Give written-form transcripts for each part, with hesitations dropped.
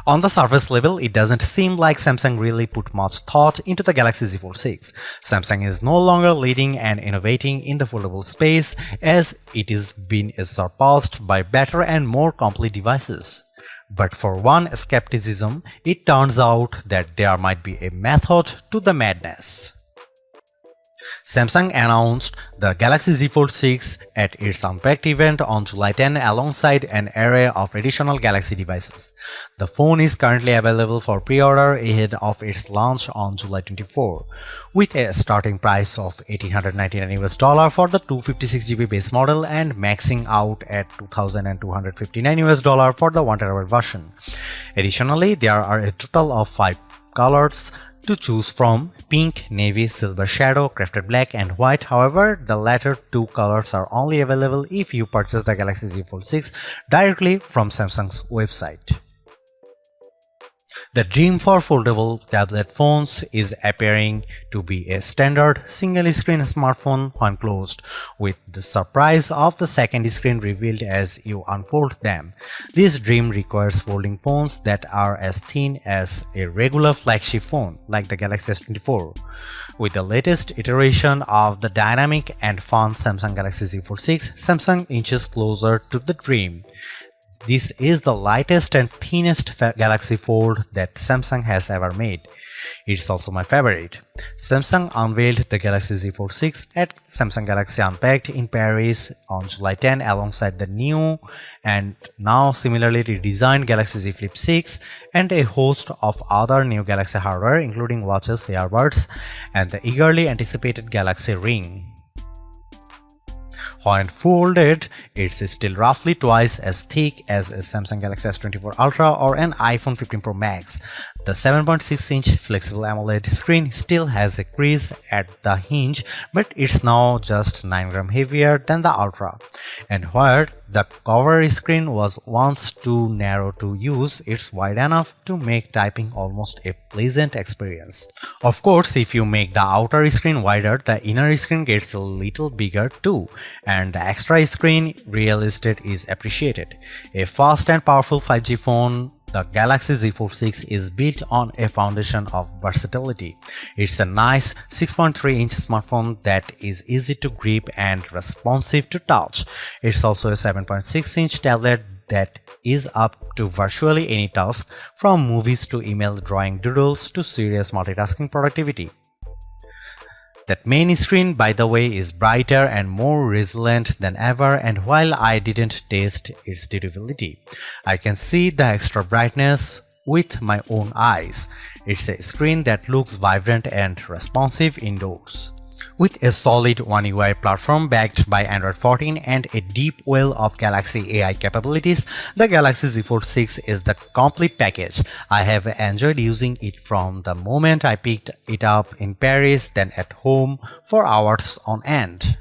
On the surface level, it doesn't seem like Samsung really put much thought into the Galaxy Z Fold 6. Samsung is no longer leading and innovating in the foldable space, as it is being surpassed by better and more complete devices. But for one skepticism, it turns out that there might be a method to the madness. Samsung announced the Galaxy Z Fold 6 at its Unpacked event on July 10 alongside an array of additional Galaxy devices. The phone is currently available for pre-order ahead of its launch on July 24, with a starting price of $1,899 for the 256GB base model and maxing out at $2,259 for the 1TB version. Additionally, there are a total of 5 colors to choose from: pink, navy, silver shadow, crafted black, and white. However, the latter two colors are only available if you purchase the Galaxy Z Fold 6 directly from Samsung's website. The dream for foldable tablet phones is appearing to be a standard single-screen smartphone when closed, with the surprise of the second screen revealed as you unfold them. This dream requires folding phones that are as thin as a regular flagship phone, like the Galaxy S24. With the latest iteration of the dynamic and fun Samsung Galaxy Z Fold 6, Samsung inches closer to the dream. This is the lightest and thinnest Galaxy Fold that Samsung has ever made. It's also my favorite. Samsung unveiled the Galaxy Z Fold 6 at Samsung Galaxy Unpacked in Paris on July 10 alongside the new and now similarly redesigned Galaxy Z Flip 6 and a host of other new Galaxy hardware including watches, earbuds, and the eagerly anticipated Galaxy Ring. When folded, it's still roughly twice as thick as a Samsung Galaxy S24 Ultra or an iPhone 15 Pro Max. The 7.6-inch flexible AMOLED screen still has a crease at the hinge, but it's now just 9 grams heavier than the Ultra. And where the cover screen was once too narrow to use, it's wide enough to make typing almost a pleasant experience. Of course, if you make the outer screen wider, the inner screen gets a little bigger too, and the extra screen real estate is appreciated. A fast and powerful 5G phone, the Galaxy Z Fold 6 is built on a foundation of versatility. It's a nice 6.3-inch smartphone that is easy to grip and responsive to touch. It's also a 7.6-inch tablet that is up to virtually any task, from movies to email, drawing doodles to serious multitasking productivity. That main screen, by the way, is brighter and more resilient than ever, and while I didn't test its durability, I can see the extra brightness with my own eyes. It's a screen that looks vibrant and responsive indoors. With a solid One UI platform backed by Android 14 and a deep well of Galaxy AI capabilities, the Galaxy Z Fold 6 is the complete package. I have enjoyed using it from the moment I picked it up in Paris, then at home for hours on end.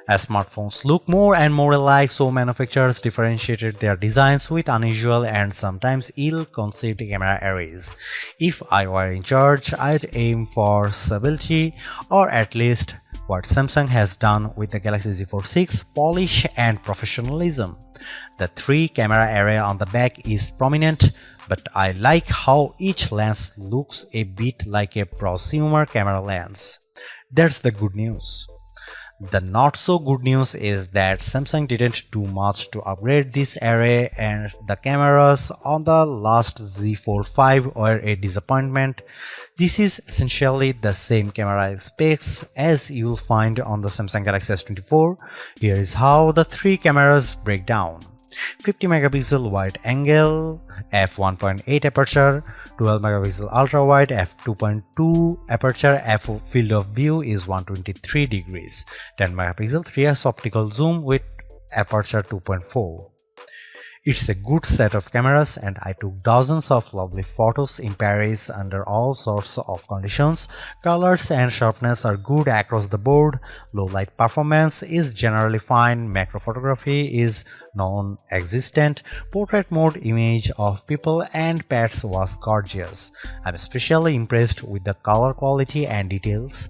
As smartphones look more and more alike, so manufacturers differentiated their designs with unusual and sometimes ill-conceived camera arrays. If I were in charge, I'd aim for stability, or at least what Samsung has done with the Galaxy Z Fold 6, polish and professionalism. The 3-camera array on the back is prominent, but I like how each lens looks a bit like a prosumer camera lens. That's the good news. The not so good news is that Samsung didn't do much to upgrade this array, and the cameras on the last Z Fold 5 were a disappointment. This is essentially the same camera specs as you'll find on the Samsung Galaxy S24. Here is how the 3 cameras break down. 50 megapixel wide angle, f1.8 aperture, 12 megapixel ultra wide, f2.2 aperture, field of view is 123 degrees, 10 megapixel 3x optical zoom with aperture 2.4. It's a good set of cameras, and I took dozens of lovely photos in Paris under all sorts of conditions. Colors and sharpness are good across the board, low light performance is generally fine, macro photography is non-existent, portrait mode image of people and pets was gorgeous. I'm especially impressed with the color quality and details.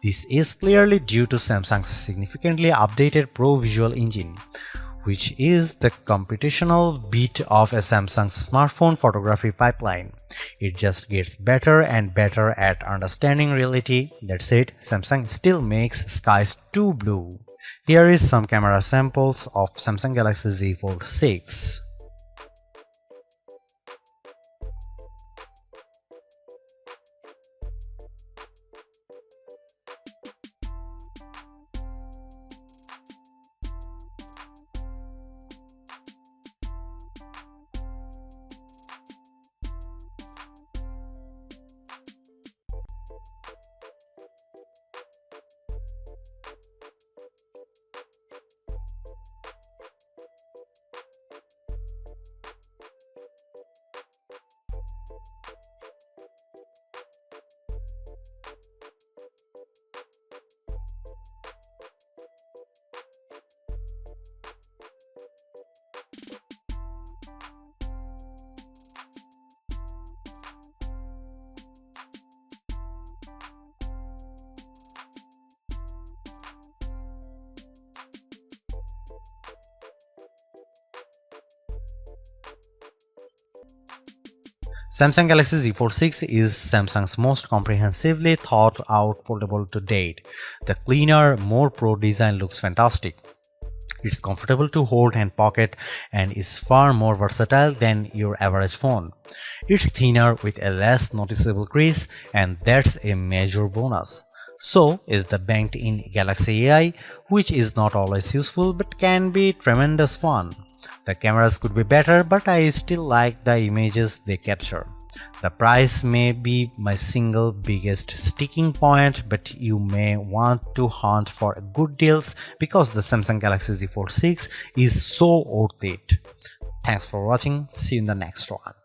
This is clearly due to Samsung's significantly updated Pro Visual engine, which is the computational bit of a Samsung's smartphone photography pipeline. It just gets better and better at understanding reality. That's it, Samsung still makes skies too blue. Here is some camera samples of Samsung Galaxy Z Fold 6. Samsung Galaxy Z Fold 6 is Samsung's most comprehensively thought out foldable to date. The cleaner, more pro design looks fantastic. It's comfortable to hold and pocket and is far more versatile than your average phone. It's thinner with a less noticeable crease, and that's a major bonus. So is the banked-in Galaxy AI, which is not always useful but can be tremendous fun. The cameras could be better, but I still like the images they capture. The price may be my single biggest sticking point, but you may want to hunt for good deals because the Samsung Galaxy Z Fold 6 is so worth it. Thanks for watching. See you in the next one.